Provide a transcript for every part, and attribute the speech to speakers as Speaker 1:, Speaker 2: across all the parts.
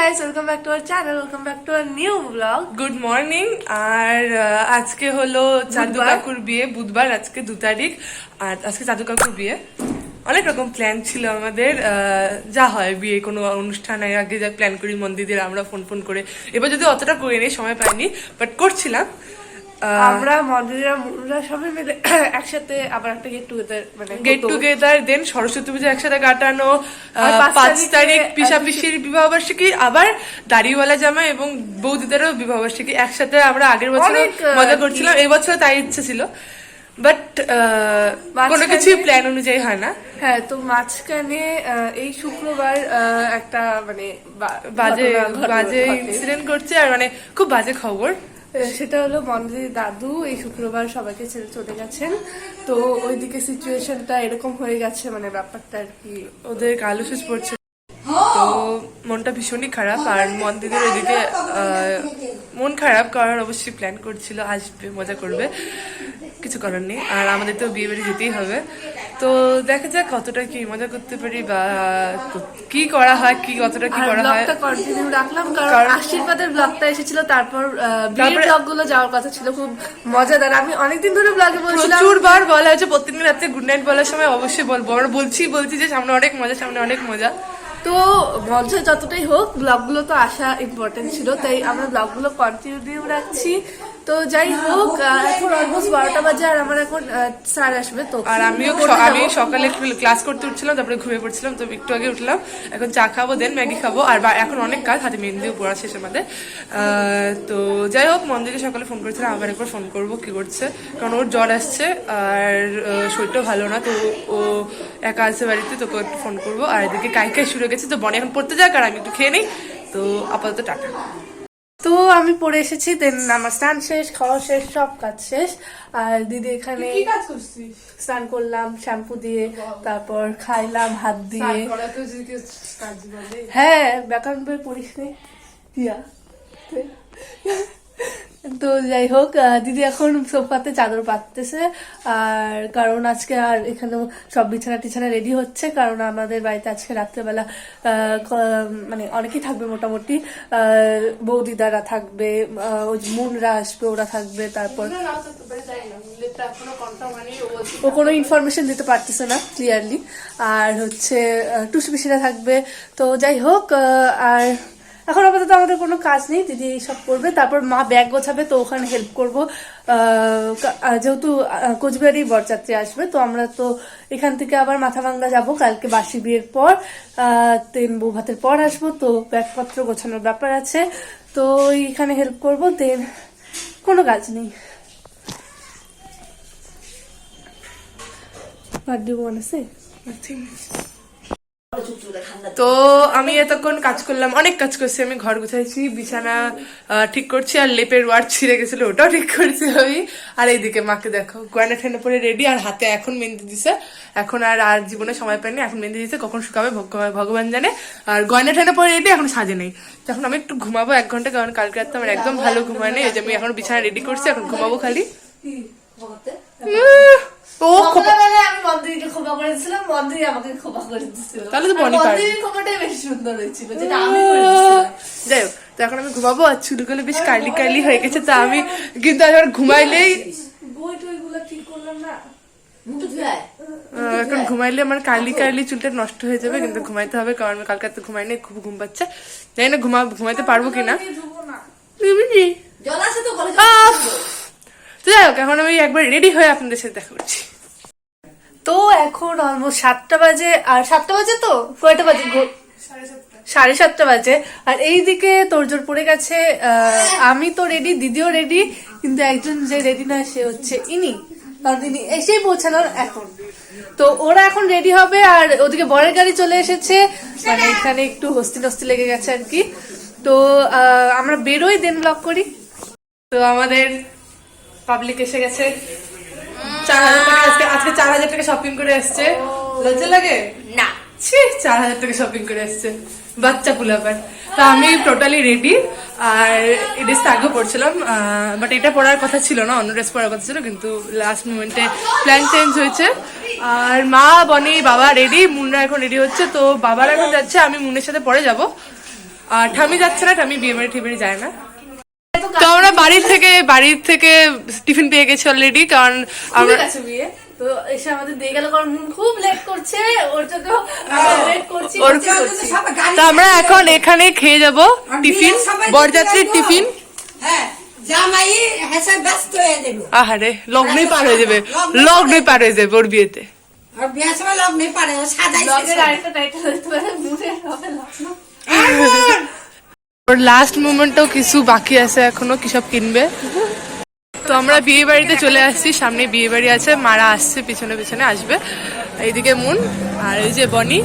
Speaker 1: guys, welcome back to our channel, welcome back to our new vlog.
Speaker 2: Good morning. আর আজকে হলো চাঁদু কাকুর বিয়ে, বুধবার, আজকে 2 তারিখ। আর আজকে চাঁদু কাকুর বিয়ে। অনেক রকম প্ল্যান ছিল আমাদের, যা হয় বিয়ে কোনো অনুষ্ঠানের আগে যা প্ল্যান করি মন্দিরের আমরা ফোন করে। এবার যদি অতটা করিনি, সময় পাইনি, বাট করছিলাম।
Speaker 1: আমরা মন্দিরা সবাই মিলে একসাথে আবার একটা
Speaker 2: গেট টুগেদার, দেন সরস্বতী পুজো একসাথে কাটানো, 5 তারিখ পিসা পিসির বিবাহবার্ষিকী, আবার দাড়িওয়ালা জামা এবং বৌদিদেরও বিবাহবার্ষিকী একসাথে আমরা আগের বছর মজা করছিলাম। এই বছর তাই ইচ্ছে ছিল, বাট কোনো কিছু প্ল্যান অনুযায়ী হয় না।
Speaker 1: হ্যাঁ, তো মাঝখানে এই শুক্রবার একটা
Speaker 2: বাজে ইনসিডেন্ট করছে, আর খুব বাজে খবর।
Speaker 1: সেটা হলো মন্দিরের দাদু এই শুক্রবার সবাইকে ছেড়ে চলে গেছেন। তো ওইদিকে সিচুয়েশনটা এরকম হয়ে গেছে, ব্যাপারটা আর কি,
Speaker 2: ওদের কালো সুচ পড়ছে, তো মনটা ভীষণই খারাপ। আর মন্দিরের ওইদিকে মন খারাপ, কারণ অবশ্যই প্ল্যান করছিল আসবে, মজা করবে, কিছু করার নেই। আর আমাদের তো বিয়ে বাড়ি যেতেই হবে, তো দেখা যাক কতটা কি মজা করতে পারি বা কি করা হয়, কি কতটা কি করা হয়।
Speaker 1: কন্টিনিউ রাখলাম কারণ আশীর্বাদের ব্লগটা এসেছিল, তারপর বিয়ের ব্লগগুলো যাওয়ার কথা ছিল, খুব মজাদার। আমি অনেকদিন ধরে ব্লগে বলছিলাম,
Speaker 2: প্রচুরবার বলা হয়েছে, প্রত্যেকদিন রাতে গুড নাইট বলার সময় অবশ্যই বলবো, আমরা বলছি যে সামনে অনেক মজা।
Speaker 1: তো মজা যতটাই হোক, ব্লগগুলো তো আসা ইম্পর্টেন্ট ছিল, তাই আমরা ব্লগগুলো কন্টিনিউ রাখছি। তো যাই হোক, এখন অলমোস্ট 12টা বাজে, আর আমার এখন স্যার আসবে। তো
Speaker 2: আর আমি সকালে ক্লাস করতে উঠছিলাম, তারপরে ঘুমিয়ে পড়ছিলাম, তো একটু আগে উঠলাম, এখন চা খাবো, দেন ম্যাগি খাবো। আর এখন অনেক কাজ, হাতে মেহেন্দিও পড়া শেষ আমাদের। তো যাই হোক, মন্দিরে সকালে ফোন করেছিলাম, আবার একবার ফোন করবো কি করছে, কারণ ওর জ্বর আসছে আর শরীরটাও ভালো না, তো ও একা আছে বাড়িতে, তোকে একটু ফোন করবো। আর এদিকে কাই শুরু গেছে, তো বনি এখন পড়তে যাক, আর আমি একটু খেয়ে নিই। তো আপাতত টাটা।
Speaker 1: তো আমি পড়ে এসেছি, দেন আমার স্নান শেষ, খাওয়া শেষ, সব কাজ শেষ। আর দিদি এখানে স্নান করলাম শ্যাম্পু দিয়ে, তারপর খাইলাম হাত দিয়ে। হ্যাঁ, ব্যাকরণ বই পড়িস নি? তো যাই হোক, দিদি এখন সোফাতে চাদর পাততেছে, আর কারণ আজকে আর এখানে সব বিছানা টিছানা রেডি হচ্ছে, কারণ আমাদের বাড়িতে আজকে রাত্রেবেলা অনেকেই থাকবে, মোটামুটি বৌদিদারা থাকবে, ওই মুনরা আসবে, ওরা থাকবে। তারপর ও কোনো ইনফরমেশন দিতে পারতেছে না ক্লিয়ারলি। আর হচ্ছে টুসু পিসিরা থাকবে। তো যাই হোক, আর এখন আপাতত আমাদের কোনো কাজ নেই, দিদি এইসব করবে। তারপর মা ব্যাগ গোছাবে, তো ওখানে হেল্প করবো, যেহেতু কোচবিহারি বরযাত্রী আসবে। তো আমরা তো এখান থেকে আবার মাথাভাঙ্গা যাব কালকে বাসি বিয়ের পর, দেন বউ ভাতের পর আসবো, তো ব্যাগপত্র গোছানোর ব্যাপার আছে, তো এইখানে হেল্প করবো, দেন কোনো কাজ নেই। What do you want to say?
Speaker 2: Nothing. তো আমি এতক্ষণ কাজ করলাম, অনেক কাজ করছি আমি, ঘর গুছাইছি, বিছানা ঠিক করছি, আর লেপের ওয়ার্ড ছিঁড়ে গেছিল ওটাও ঠিক করছি আমি। আর এইদিকে মাকে দেখো, গয়না ঠেনে পরে রেডি, আর হাতে এখন মেহেন্দি দিছে। এখন আর জীবনে সময় পাইনি, এখন মেহেন্দি দিছে, কখন শুকাবে ভগবান জানে। আর গয়না ঠেনে পরে রেডি, এখন সাজে নেই। তখন আমি একটু ঘুমাবো 1 ঘন্টা, কারণ কালকে রাতে আমার একদম ভালো ঘুমায় নেই, আমি এখন বিছানা রেডি করছি, এখন ঘুমাবো খালি।
Speaker 1: আমি মন্দিরকে খোপা করে দিয়েছিলাম, মন্দির আমাকে খোপা করে দিচ্ছিল,
Speaker 2: তাহলে তো বনি পার
Speaker 1: মন্দিরের খোপাটাই বেশি সুন্দর হয়েছিল, যেটা আমি
Speaker 2: যাই হোক, তো এখন আমি ঘুমাবো। আর চুলগুলো বেশ কার্লি হয়ে গেছে, তো আমি কিন্তু আবার ঘুমাইলেই
Speaker 1: ঠিক করলাম না,
Speaker 2: এখন ঘুমাইলে আমার কার্লি চুলটা নষ্ট হয়ে যাবে, কিন্তু ঘুমাইতে হবে, কারণ আমি কালকে তো ঘুমাইনি, খুব ঘুম পাচ্ছে, জানি না ঘুমাইতে পারবো কিনা। তো যাই হোক, এখন আমি একবার রেডি হয়ে আপনাদের সাথে দেখা করছি।
Speaker 1: তো এখন অলমোস্ট 7টা বাজে, আর 7টা বাজে তো কয়টা বাজে, 7:30 বাজে। আর এইদিকে তোড়জোড় পড়ে গেছে, আমি তো রেডি, দিদিও রেডি, কিন্তু একজন যে রেডি না সে হচ্ছে ইনি, কারণ ইনি এসেই পৌঁছানোর এখন। তো ওরা এখন রেডি হবে, আর ওদিকে বরের গাড়ি চলে এসেছে, এখানে একটু হস্তি লেগে গেছে আর কি। তো আমরা বেরোই, দেন ব্লগ করি। তো আমাদের পাবলিক এসে গেছে, 4,000 টাকা আজকে 4,000 টাকা শপিং করে আসছে। লজ্জা লাগে না? 4,000 টাকা শপিং করে আসছে বাচ্চা পুলাবার। তো আমি টোটালি রেডি, আর এই ড্রেসটা আগে পড়ছিলাম, বাট এটা পরার কথা ছিল না, অন্য ড্রেস পরার কথা ছিল, কিন্তু লাস্ট মোমেন্টে প্ল্যান চেঞ্জ হয়েছে। আর মা, বনি, বাবা রেডি, মুন্না এখন রেডি হচ্ছে। তো বাবার এখন যাচ্ছে, আমি মুন্নের সাথে পরে যাব।
Speaker 2: আর ঠামি যাচ্ছে না, ঠামি বিয়ে বাড়ি টিয়ে যায় না। তো আমরা বাড়ির থেকে টিফিন পেয়ে গেছি অলরেডি, কারণ আমরা
Speaker 1: কাছে বিয়ে তো এসে আমাদের দিয়ে গেল, কারণ খুব লেট করছে, ওর জন্য লেট করছি।
Speaker 2: তো আমরা এখন এখানে খেয়ে যাব টিফিন, বরযাত্রীর টিফিন। আহারে লগ্নই পার হয়ে যাবে, লগ্নই পার হয়ে যাবে ওর বিয়েতে। ওর লাস্ট মোমেন্টও কিছু বাকি আছে এখনো, কি সব কিনবে। তো আমরা বিয়ে বাড়িতে চলে আসছি, সামনে বিয়ে বাড়ি আছে, মারা আসছে পিছনে পিছনে আসবে। এইদিকে মুন আর এই যে বনি।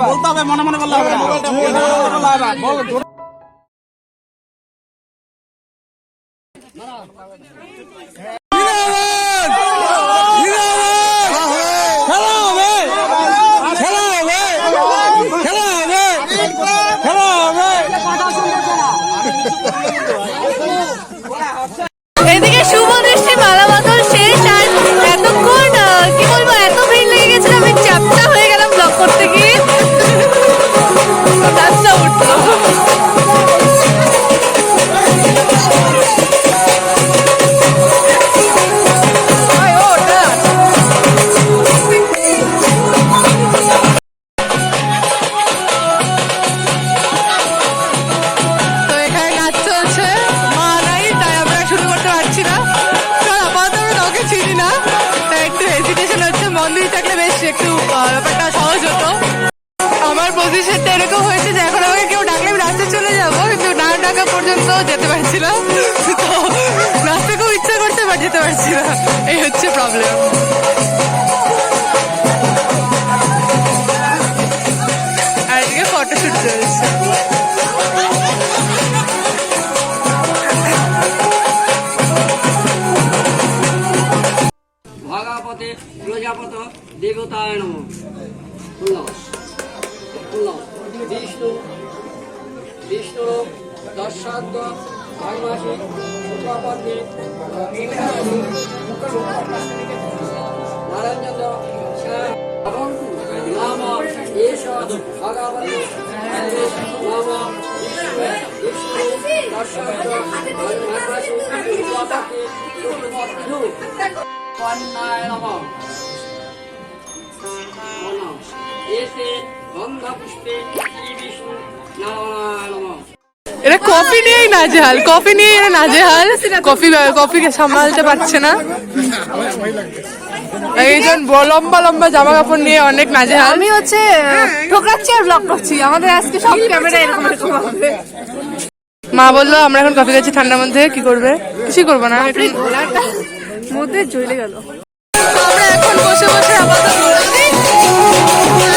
Speaker 3: বলতে হবে, মনে মনে বলতে হবে।
Speaker 1: এদিকে শুভ দৃষ্টি মালা বদল শেষ, আর এতক্ষণ কি বলবো, এত ভিড় লেগে গেছিল, আমি চ্যাপ্টা হয়ে গেলাম ব্লগ করতে গিয়ে। রাস্তা উঠলো।
Speaker 2: একটু ব্যাপারটা সহজ হতো। আমার পজিশনটা এরকম হয়েছে যে এখন আমাকে কেউ ডাকলে আমি রাস্তায় চলে যাবো, কিন্তু না ডাকা পর্যন্ত যেতে পারছি না। তো রাস্তায় খুব ইচ্ছা করতে পার যেতে পারছি না, এই হচ্ছে প্রবলেম। আর এদিকে ফটোশুট চলছে।
Speaker 4: ভাগাপতে প্রজাপত দেব দেবতায় নমঃ। বললাম বললাম বিষ্ণু বিষ্ণু দশাদ্য ধর্মাসী শুক্লাপতি নারায়ণচন্দ্র নাম এষ ভগবতী নাম বিষ্ণু দশাদ্য ধর্মাসী শুক্লাপতি কন্যায় নমঃ। এতে গন্ধা পুষ্পে শ্রী বিষ্ণু নারায়ণায় নমঃ।
Speaker 2: এরা কফি নিয়েই নাজেহাল, কফি নিয়ে এরা নাজেহাল, কফিকে সামালতে পারছে না। এইজন লম্বা লম্বা জামা কাপড় নিয়ে অনেক নাজেহাল।
Speaker 1: আমি হচ্ছে ঠোকরাচ্ছি আর ব্লগ করছি, আমাদের আজকে সব ক্যামেরা এরকম এরকম হবে।
Speaker 2: মা বললো আমরা এখন কফি খাচ্ছি ঠান্ডার মধ্যে, কি করবে? কিছুই করবো না,
Speaker 1: মধ্যে জ্বলে গেল।
Speaker 2: আমরা এখন বসে বসে আপাতত ঘুরছি।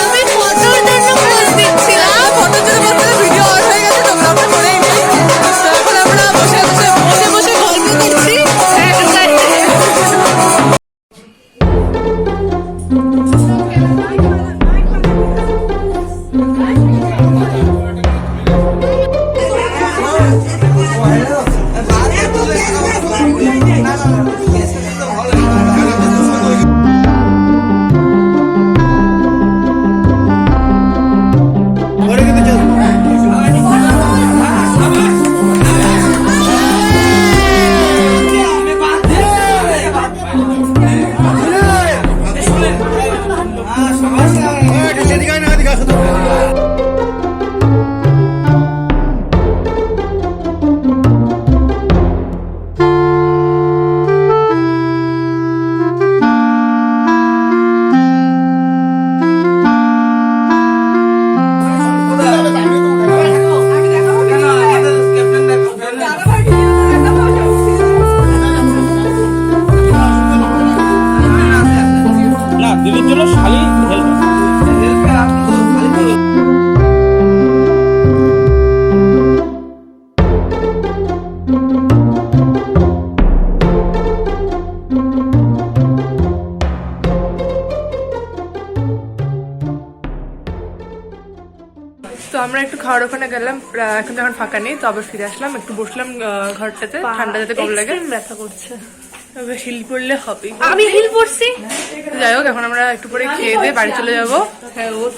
Speaker 2: আমি ফটোর জন্য পোজ দিচ্ছিলাম, ফটোর জন্য বলতে ভিডিও অন হয়ে গেছে, তোমরা আমরা করেই নি। তো এখন আমরা বসে বসে গল্প করছি।
Speaker 3: না দিদির জন্য শালি হেল্প
Speaker 2: তো আমরা একটু খাওয়ার ওখানে গেলাম, এখন যখন ফাঁকা নেই তো আবার ফিরে আসলাম, একটু বসলাম ঘরটাতে, ঠান্ডা যাতে কম লাগে।
Speaker 1: ব্যথা করছে,
Speaker 2: তবে হিল পড়লে হবে।
Speaker 1: আমি হিল পরছি।
Speaker 2: যাই হোক এখন আমরা একটু পরে খেয়ে দিয়ে বাড়ি চলে যাবো।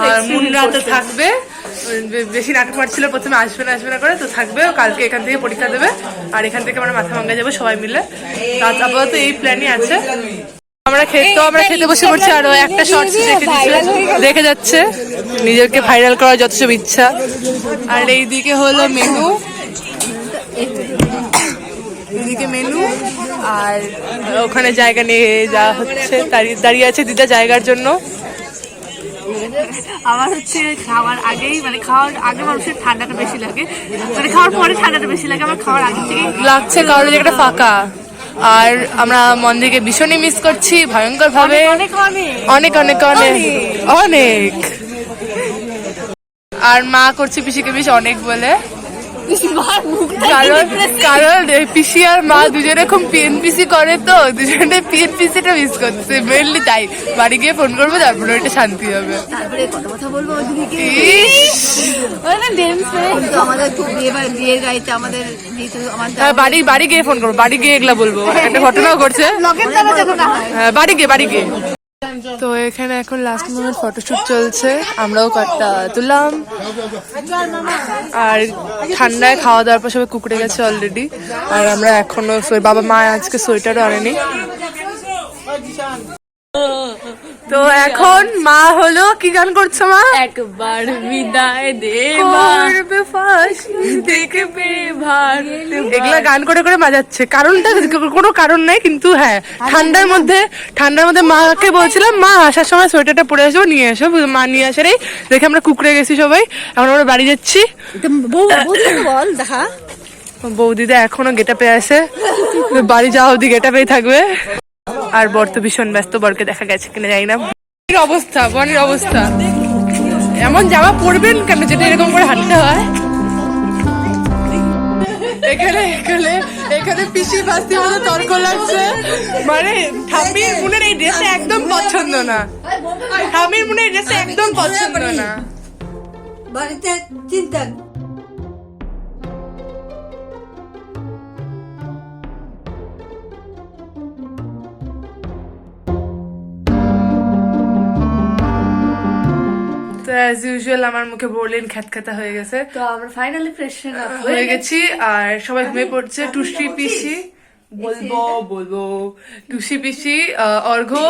Speaker 2: আর মুন্না তো থাকবে, বেশি নাটক মারছিল প্রথমে আসবে না করে, তো থাকবে, কালকে এখান থেকে পরীক্ষা দেবে আর এখান থেকে আমরা মাথা ভাঙ্গা যাবো সবাই মিলে। আপাতত এই প্ল্যানই আছে। আমরা খেতে বসে পড়ছি, আরো একটা শর্টস দেখে যাচ্ছে, নিজেকে ভাইরাল করার যত সব ইচ্ছা। আর এইদিকে হলো মেনু, এদিকে মেনু, আর ওখানে জায়গা নিয়ে যাওয়া হচ্ছে, দাঁড়িয়ে আছে দিদা জায়গার জন্য।
Speaker 1: আমার হচ্ছে খাওয়ার আগেই, মানে খাওয়ার আগে মানুষের ঠান্ডাটা বেশি লাগে, মানে খাওয়ার পরে ঠান্ডাটা বেশি লাগে, আমার খাওয়ার আগে থেকেই
Speaker 2: লাগছে কারোর জায়গাটা ফাঁকা। আর আমরা মন্দিরকে ভীষণই মিস করছি, ভয়ঙ্কর ভাবে,
Speaker 1: অনেক অনেক
Speaker 2: অনেক অনেক অনেক অনেক। আর মা করছে পিসিকে বেশ অনেক বলে, কারণ পিসি আর মা দুজনে খুব পিএনপিসি করে, তো দুজনে পিএনপিসিটা মিস করছে মেনলি। তাই বাড়ি গিয়ে ফোন করবো, তারপরে ওইটা শান্তি হবে।
Speaker 1: তারপরে কথা বলবো ওদিকে আমাদের খুব বিয়ের গাড়িতে আমাদের
Speaker 2: বাড়ি গিয়ে ফোন করবো, বাড়ি গিয়ে এগুলা বলবো। একটা ঘটনাও ঘটছে, বাড়ি গিয়ে। তো এখানে এখন লাস্ট মোমেন্ট ফটোশুট চলছে, আমরাও কয়েকটা তুললাম। আর ঠান্ডায় খাওয়া দাওয়ার পর সবাই কুকুরে গেছে অলরেডি। আর আমরা এখনো বাবা মা আজকে সোয়েটারও আনেনি। তো এখন মা হলো কি গান করছো মা?
Speaker 1: একবার বিদায় দে
Speaker 2: দেখবে ভার, এগুলা গান করে করে বাজাচ্ছে। কারণটা কোনো কারণ নাই, কিন্তু হ্যাঁ ঠান্ডার মধ্যে মাকে বলছিলাম মা আসার সময় সোয়েটারটা পরে আসবো, নিয়ে আসো। মা নিয়ে আসার এই দেখে আমরা কুকুরে গেছি সবাই, এখন আমরা বাড়ি যাচ্ছি।
Speaker 1: বল দেখা
Speaker 2: বৌদিদা এখনো গেটাপে আছে, বাড়ি যাওয়া অবধি গেটাপেই থাকবে। আর বর তো ভীষণ ব্যস্ত, বরকে দেখা গেছে কিনা জানি না। অবস্থা বনের অবস্থা, এমন জামা পরবেন কেন যেটা এরকম করে হাঁটতে হয়। এখানে এখানে পিসি বাস্তির মধ্যে তর্ক লাগছে মানে ঠাম্মির মুনের এই ড্রেসটা একদম পছন্দ না ঠাম্মির মুনের এই ড্রেসটা একদম পছন্দ না
Speaker 5: বাড়িতে চিন্তা
Speaker 2: তো অ্যাজ ইউজুয়াল আমার মুখে বললেন খ্যাতখ্যাতা হয়ে গেছে
Speaker 1: তো আমরা ফাইনালি ফ্রেশন আপ
Speaker 2: হয়ে গেছি আর সবাই ঘুমিয়ে পড়ছে টুসি পিসি বলবো টুসি পিসি অর্ঘ্য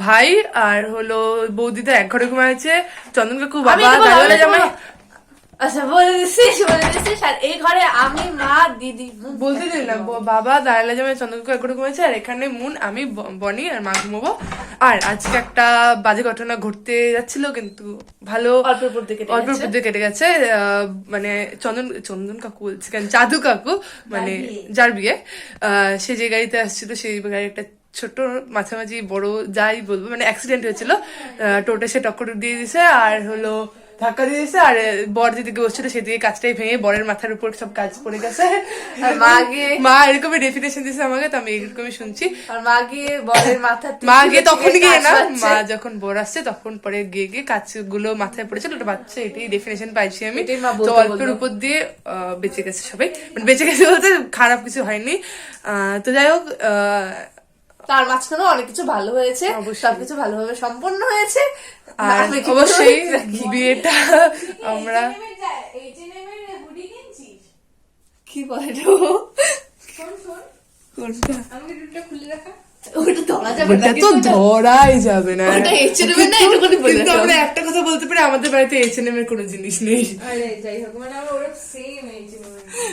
Speaker 2: ভাই আর হলো বৌদিটা এক ঘরে ঘুমাচ্ছে চন্দন কাকু বাবা দাদারা জামাই
Speaker 1: আচ্ছা বলে দিচ্ছিস আর এই ঘরে আমি মা দিদি
Speaker 2: বলতে দিই না বাবা দাঁড়ালে জামাই চন্দন কাকু এক ঘরে ঘুমাচ্ছে আর এখানে মুন আমি বনি আর মা ঘুমাবো আর আজকে একটা বাজে ঘটনা ঘটতে যাচ্ছিল কিন্তু ভালো
Speaker 1: অল্প উপর দিকে
Speaker 2: অল্প উপর দিয়ে কেটে গেছে মানে চন্দন কাকু বলছি কেন জাদু কাকু মানে যার বিয়ে সে যে গাড়িতে আসছিল সেই গাড়ি একটা ছোট মাঝামাঝি বড় যাই বলবো মানে অ্যাক্সিডেন্ট হয়েছিল টোটো সে টক্কর দিয়ে দিছে আর হলো ধাক্কা দিয়ে দিয়েছে আর বর যেদিকে বসছিল সেদিকে কাজটাই ভেঙে বরের মাথার উপর সব কাজ পড়ে গেছে
Speaker 1: আর মা গিয়ে
Speaker 2: মা এরকমই ডেফিনেশন দিয়েছে আমাকে তো আমি এরকমই শুনছি
Speaker 1: আর মা গিয়ে বরের মাথা
Speaker 2: মা গিয়ে তখন গিয়ে না মা যখন বর আসছে তখন পরে গিয়ে কাজগুলো মাথায় পড়েছিল ওটা বাচ্চা এটাই ডেফিনেশন পাইছি আমি
Speaker 1: এটাই মা
Speaker 2: তো
Speaker 1: বলতে
Speaker 2: অল্পের উপর দিয়ে বেঁচে গেছে সবাই মানে বেঁচে গেছে বলতে খারাপ কিছু হয়নি তো যাই হোক
Speaker 1: তার মাঝখানেও অনেক কিছু ভালো হয়েছে সবকিছু ভালোভাবে সম্পন্ন হয়েছে
Speaker 2: আর
Speaker 1: আমি কি
Speaker 2: অবশ্যই
Speaker 1: বলবো?
Speaker 2: বিয়েটা আমরা
Speaker 1: কি বলে ওটা ধরা যাবে না
Speaker 2: ওটা তো ধরাই যাবে না
Speaker 1: ওটা H&M এর না, এটুকুনি বলে
Speaker 2: কিন্তু
Speaker 1: রাখো।
Speaker 2: আমরা একটা কথা বলতে পারি আমাদের বাড়িতে H&M এর কোনো জিনিস নেই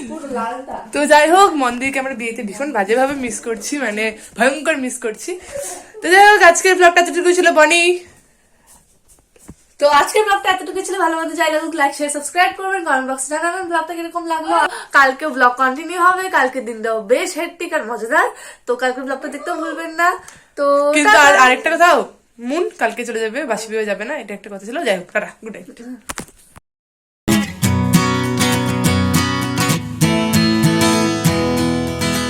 Speaker 1: পুরো লালটা
Speaker 2: তো যাই হোক মন্দিরকে আমরা বিয়েতে ভীষণ বাজেভাবে মিস করছি মানে ভয়ঙ্কর মিস করছি তো যাই হোক আজকের ব্লগটা এতটুকু ছিল বনি
Speaker 1: তো আজকের ব্লগটা এতটুকু ছিল ভালো মতো চাইলে লাইক শেয়ার সাবস্ক্রাইব করবেন কমেন্ট বক্সে জানাবেন ব্লগটা কিরকম লাগলো কালকেও ব্লগ কন্টিনিউ হবে কালকের দিনটাও বেশ হেক্টিক আর মজাদার তো কালকের ব্লগটা দেখতেও ভুলবেন না তো
Speaker 2: কিন্তু
Speaker 1: টাটা।
Speaker 2: আরেকটা কথাও মুন কালকে চলে যাবে বাসি বিয়ে যাবে না এটা একটা কথা ছিল যাই হোক টাটা গুড নাইট